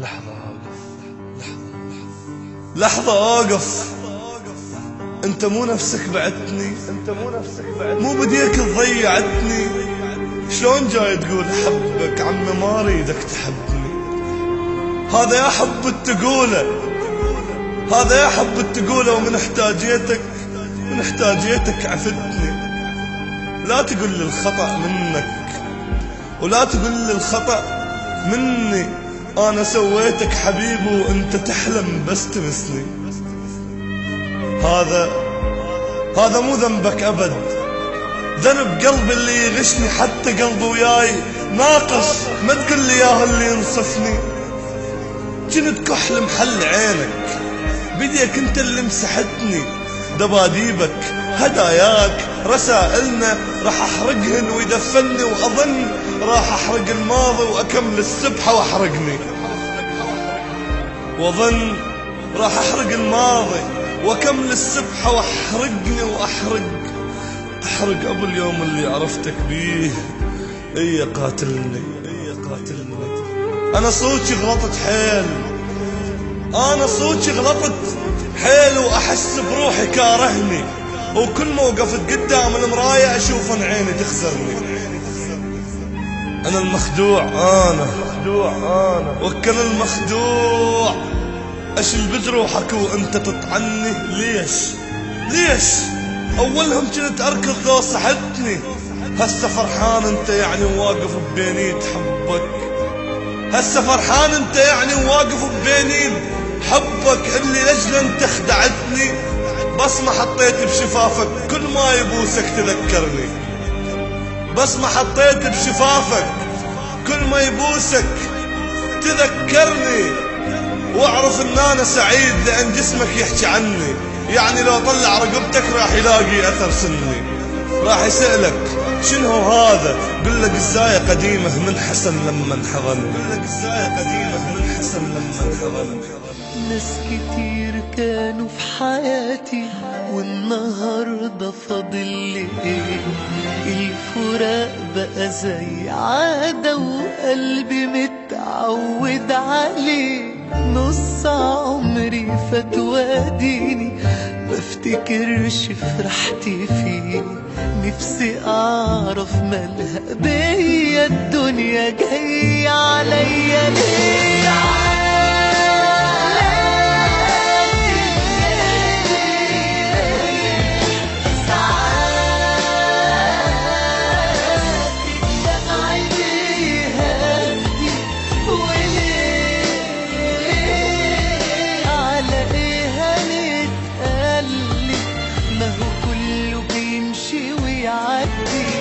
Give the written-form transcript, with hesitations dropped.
لحظة أوقف، لحظة أوقف. أنت مو نفسك بعتني، مو بديك تضيعتني. شلون جاي تقول حبك عمي ما اريدك تحبني؟ هذا يا حب التقوله، هذا يا حب التقوله. ومن احتاجيتك عفتني. لا تقول لي الخطأ منك ولا تقول لي الخطأ مني. أنا سويتك حبيبي وأنت تحلم بس تمسني. هذا مو ذنبك أبد، ذنب قلبي اللي يغشني. حتى قلبي وياي ناقص، ما تقول لي ياهو اللي ينصفني. جنت كحل محل عينك، بديك انت اللي مسحتني. دباديبك هداياك رسائلنا راح احرقهن ويدفني. واظن راح احرق الماضي واكمل السبحة واحرقني. واظن راح احرق الماضي واكمل السبحة واحرقني احرق ابو اليوم اللي عرفتك بيه. قاتلني. انا صوتي غلطت حيل، واحس بروحي كارهني. وكل ما وقفت قدام المراية اشوف ان عيني تخسرني. انا المخدوع، انا وكل المخدوع. اشل بجروحك وانت تطعني. ليش اولهم كنت اركض لو صحتني. هسه فرحان انت يعني واقف ببينيد حبك. هسه فرحان انت يعني واقف ببينيد حبك اللي لجل انت خدعتني. بس ما حطيت بشفافك كل ما يبوسك تذكرني. بس ما حطيت بشفافك كل ما يبوسك تذكرني. واعرف ان انا سعيد لان جسمك يحكي عني. يعني لو طلع رقبتك راح يلاقي اثر سني. راح يسألك شنو هذا؟ قل لك الزاية قديمة من حسن لما انحضن. ناس كتير كانوا في حياتي والنهاردة فاضل لي ايه؟ الفراق بقى زي عادة وقلبي متعود عليه. نص عمري فات واديني بفتكرش فرحتي فيه. نفسي اعرف مالها بيا الدنيا جاية عليا ليه؟ ما هو كله بيمشي ويعدي.